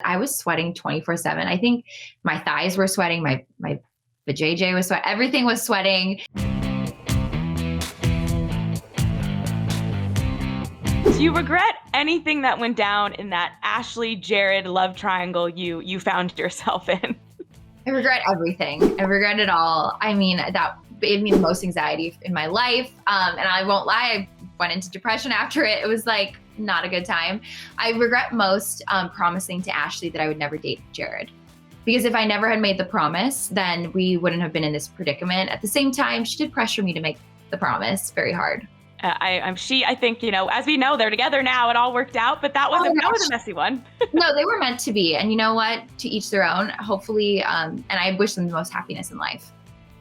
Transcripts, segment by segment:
I was sweating 24/7. I think my thighs were sweating, my vajayjay was sweating, everything was sweating. Do you regret anything that went down in that Ashley Jared love triangle you found yourself in? I regret everything. I regret it all. I mean, that gave me the most anxiety in my life. And I won't lie, I went into depression after it. It was like not a good time. I regret most promising to Ashley that I would never date Jared. Because if I never had made the promise, then we wouldn't have been in this predicament. At the same time, she did pressure me to make the promise very hard. I think, as we know, they're together now. It all worked out, but that was a messy one. No, they were meant to be. And you know what? To each their own, hopefully. And I wish them the most happiness in life.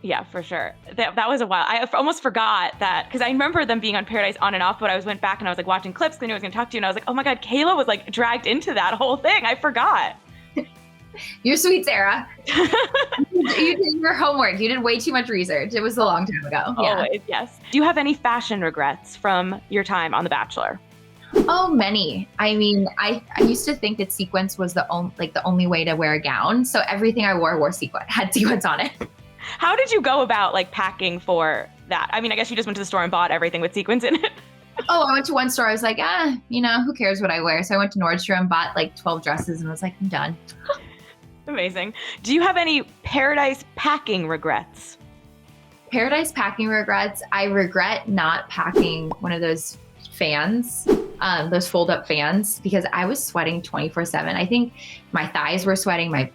Yeah, for sure. That was a while. I almost forgot that because I remember them being on Paradise on and off, but I went back and I was like watching clips because I knew I was going to talk to you. And I was like, oh my God, Caila was like dragged into that whole thing. I forgot. You're sweet, Sarah. You did your homework. You did way too much research. It was a long time ago. Yeah. Always, yes. Do you have any fashion regrets from your time on The Bachelor? Oh, many. I mean, I used to think that sequins was the only way to wear a gown. So everything I wore had sequins on it. How did you go about packing for that? I mean, I guess you just went to the store and bought everything with sequins in it. Oh, I went to one store. I was like, who cares what I wear? So I went to Nordstrom, bought 12 dresses and was like, I'm done. Amazing. Do you have any Paradise packing regrets? Paradise packing regrets. I regret not packing one of those fans, those fold up fans, because I was sweating 24/7. I think my thighs were sweating, my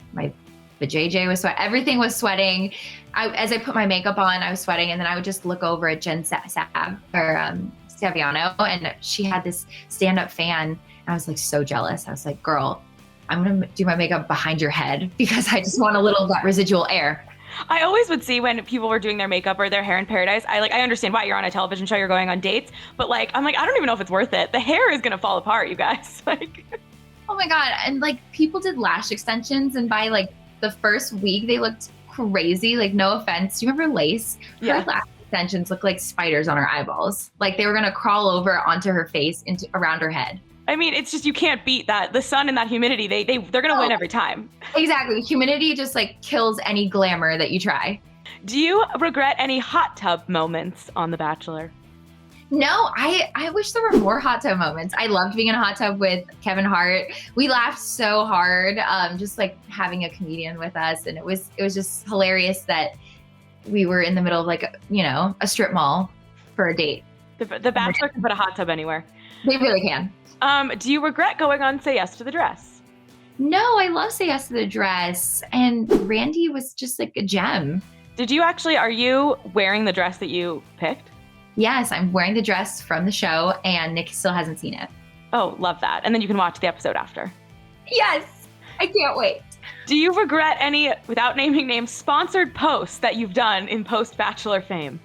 vajayjay was sweating, everything was sweating. As I put my makeup on, I was sweating, and then I would just look over at Jen Saviano, and she had this stand-up fan, and I was so jealous. I was like, girl, I'm gonna do my makeup behind your head because I just want a little of that residual air. I always would see when people were doing their makeup or their hair in Paradise, I understand why you're on a television show, you're going on dates, but I'm like, I don't even know if it's worth it. The hair is gonna fall apart, you guys. Oh my God. And people did lash extensions, and by the first week they looked crazy. No offense. Do you remember Lace? Yeah. Her lash extensions looked like spiders on her eyeballs. They were gonna crawl over onto her face, around her head. I mean, it's just, you can't beat that. The sun and that humidity, they're gonna win every time. Exactly. Humidity just kills any glamour that you try. Do you regret any hot tub moments on The Bachelor? No, I wish there were more hot tub moments. I loved being in a hot tub with Kevin Hart. We laughed so hard, just having a comedian with us. And it was just hilarious that we were in the middle of a strip mall for a date. The Bachelor can put a hot tub anywhere. They really can. Do you regret going on Say Yes to the Dress? No, I love Say Yes to the Dress. And Randy was just a gem. Are you wearing the dress that you picked? Yes, I'm wearing the dress from the show, and Nick still hasn't seen it. Oh, love that. And then you can watch the episode after. Yes, I can't wait. Do you regret any, without naming names, sponsored posts that you've done in post-Bachelor fame?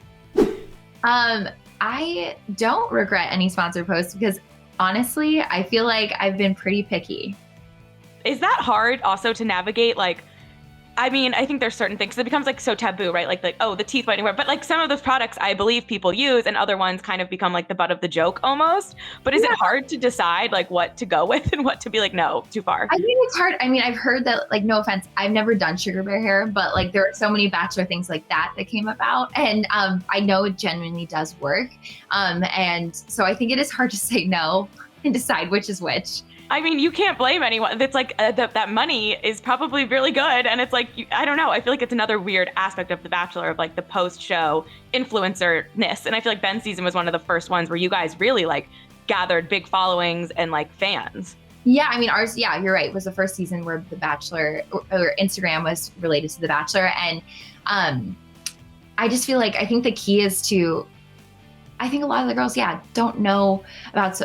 I don't regret any sponsored posts because honestly, I feel like I've been pretty picky. Is that hard also to navigate? I mean, I think there's certain things. It becomes so taboo, right? The teeth whitening. But some of those products I believe people use, and other ones kind of become the butt of the joke almost. But is it hard to decide what to go with and what to be no, too far? I think it's hard. I mean, I've heard that no offense, I've never done sugar bear hair, but there are so many Bachelor things that came about. And I know it genuinely does work. And so I think it is hard to say no and decide which is which. I mean, you can't blame anyone. It's that money is probably really good. And it's I don't know. I feel it's another weird aspect of The Bachelor of the post-show influencer-ness. And I feel Ben's season was one of the first ones where you guys really gathered big followings and fans. Yeah, I mean, ours, yeah, you're right. It was the first season where The Bachelor or Instagram was related to The Bachelor. And I just feel I think the key is I think a lot of the girls, don't know about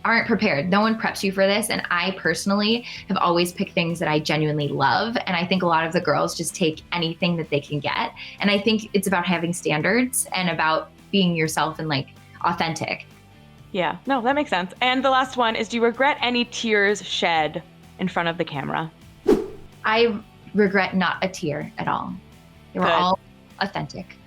aren't prepared. No one preps you for this. And I personally have always picked things that I genuinely love. And I think a lot of the girls just take anything that they can get. And I think it's about having standards and about being yourself and authentic. Yeah, no, that makes sense. And the last one is, do you regret any tears shed in front of the camera? I regret not a tear at all. They were all authentic.